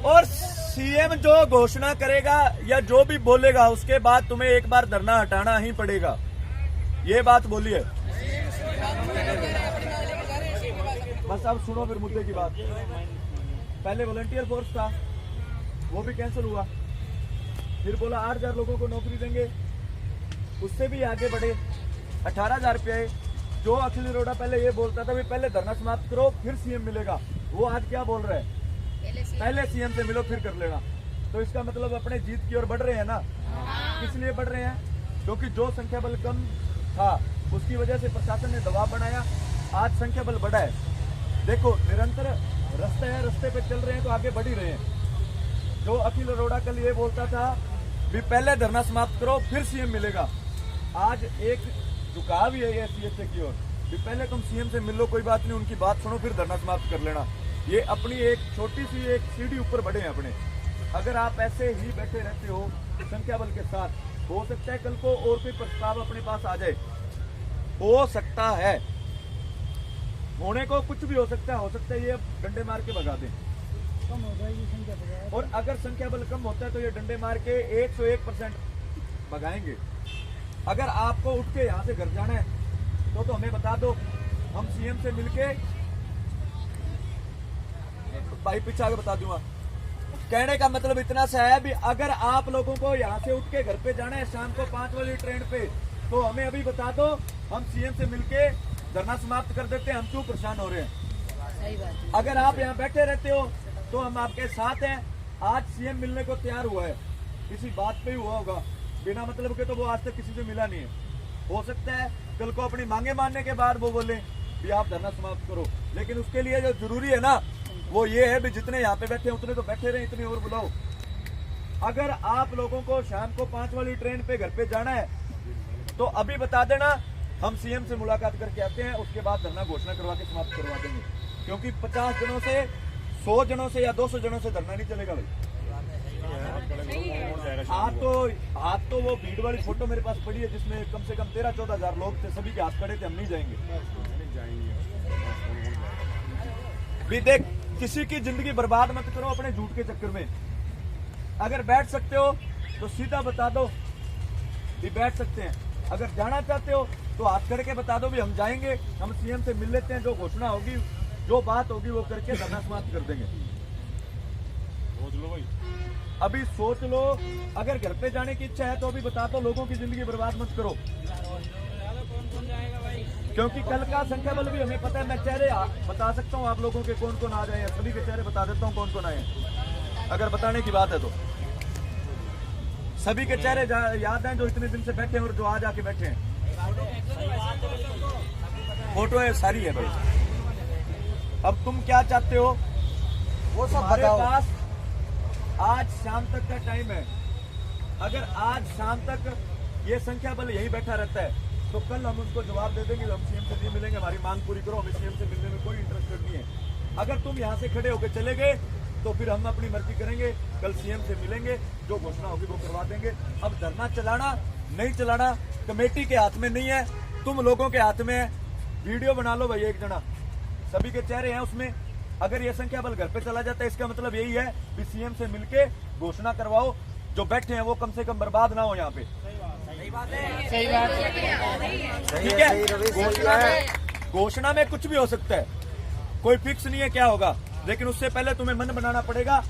और सीएम जो घोषणा करेगा या जो भी बोलेगा उसके बाद तुम्हें एक बार धरना हटाना ही पड़ेगा, ये बात बोलिए। बस अब सुनो फिर मुद्दे की बात। पहले वॉलंटियर फोर्स था, वो भी कैंसिल हुआ, फिर बोला 8,000 लोगों को नौकरी देंगे, उससे भी आगे बढ़े 18,000 रुपये। जो अखिल अरोड़ा पहले ये बोलता था भी पहले धरना समाप्त करो फिर सीएम मिलेगा, वो आज क्या बोल रहा है, पहले सीएम से मिलो फिर कर लेना। तो इसका मतलब अपने जीत की ओर बढ़ रहे हैं ना। किस लिए बढ़ रहे हैं? क्योंकि जो संख्या बल कम था उसकी वजह से प्रशासन ने दबाव बनाया, आज संख्या बल बढ़ा है। देखो निरंतर रास्ते है, रास्ते पे चल रहे हैं तो आगे बढ़ ही रहे हैं। जो अखिल अरोड़ा कल ये बोलता था भी पहले धरना समाप्त करो फिर सीएम मिलेगा, आज एक झुकाव ही है सीएचए की ओर भी पहले तुम सीएम से मिल लो, कोई बात नहीं, उनकी बात सुनो फिर धरना समाप्त कर लेना। ये अपनी एक छोटी सी एक सीढ़ी ऊपर बढ़े हैं अपने। अगर आप ऐसे ही बैठे रहते हो संख्या बल के साथ, हो सकता है कल को और कोई प्रस्ताव अपने पास आ जाए, हो सकता है, होने को कुछ भी हो सकता है ये डंडे मार के भगा दें, कम हो जाएगी संख्या। और अगर संख्या बल कम होता है तो ये डंडे मार के 101% भगाएंगे। अगर आपको उठ के यहाँ से घर जाना है तो हमें बता दो, हम सीएम से मिलके भाई पीछे आगे बता दूंगा। कहने का मतलब इतना सा है भी अगर आप लोगों को यहाँ से उठ के घर पे जाना है शाम को 5 वाली ट्रेन पे, तो हमें अभी बता दो, हम सीएम से मिलके धरना समाप्त कर देते हैं, हम क्यों परेशान हो रहे हैं। सही बात। अगर आप यहाँ बैठे रहते हो तो हम आपके साथ हैं। आज सीएम मिलने को तैयार हुआ है, किसी बात पे ही हुआ होगा, बिना मतलब के तो वो आज तक किसी से मिला नहीं है। हो सकता है कल को अपनी मांगे मानने के बाद वो बोले भी आप धरना समाप्त करो, लेकिन उसके लिए जो जरूरी है ना वो ये है भी जितने यहाँ पे बैठे हैं उतने तो बैठे रहे, इतने और बुलाओ। अगर आप लोगों को शाम को 5 वाली ट्रेन पे घर पे जाना है तो अभी बता देना, हम सीएम से मुलाकात करके आते हैं, उसके बाद धरना घोषणा करवा के समाप्त करवा देंगे। क्योंकि 50 जनों से 100 जनों से या 200 जनों से धरना नहीं चलेगा भाई। आज तो वो भीड़ वाली फोटो मेरे पास पड़ी है जिसमें कम से कम 13-14 हजार लोग थे, सभी के हाथ खड़े थे, हम नहीं जाएंगे। भी देख, किसी की जिंदगी बर्बाद मत करो अपने झूठ के चक्कर में। अगर बैठ सकते हो तो सीधा बता दो भी बैठ सकते हैं, अगर जाना चाहते हो तो हाथ करके बता दो भी हम जाएंगे, हम सीएम से मिल लेते हैं, जो घोषणा होगी जो बात होगी वो करके धरना समाप्त कर देंगे। सोच लो भाई, अभी सोच लो, अगर घर पे जाने की इच्छा है तो अभी बता दो, लोगों की जिंदगी बर्बाद मत करो। क्योंकि कल का संख्या बल भी हमें पता है, मैं चेहरे बता सकता हूँ आप लोगों के कौन कौन आ जाए, सभी के चेहरे बता देता हूँ कौन कौन आए, अगर बताने की बात है तो। सभी के चेहरे याद हैं जो इतने दिन से बैठे हैं और जो आज आके बैठे हैं। फोटो है सारी है भाई। अब तुम क्या चाहते हो वो सब हमारे पास आज शाम तक का टाइम है। अगर आज शाम तक ये संख्या बल यही बैठा रहता है तो कल हम उसको जवाब दे देंगे, हम सीएम से नहीं मिलेंगे, हमारी मांग पूरी करो, हमें सीएम से मिलने में कोई इंटरेस्ट नहीं है। अगर तुम यहाँ से खड़े होकर चले गए तो फिर हम अपनी मर्जी करेंगे, कल सीएम से मिलेंगे, जो घोषणा होगी वो करवा देंगे। अब धरना चलाना नहीं चलाना कमेटी के हाथ में नहीं है, तुम लोगों के हाथ में है। वीडियो बना लो भाई, एक जना, सभी के चेहरे हैं उसमें। अगर ये संख्या बल घर पे चला जाता है इसका मतलब यही है कि सीएम से मिलके घोषणा करवाओ, जो बैठे हैं वो कम से कम बर्बाद ना हो यहाँ पे। सही बात ठीक है, घोषणा में कुछ भी हो सकता है, कोई फिक्स नहीं है क्या होगा, लेकिन उससे पहले तुम्हें मन बनाना पड़ेगा।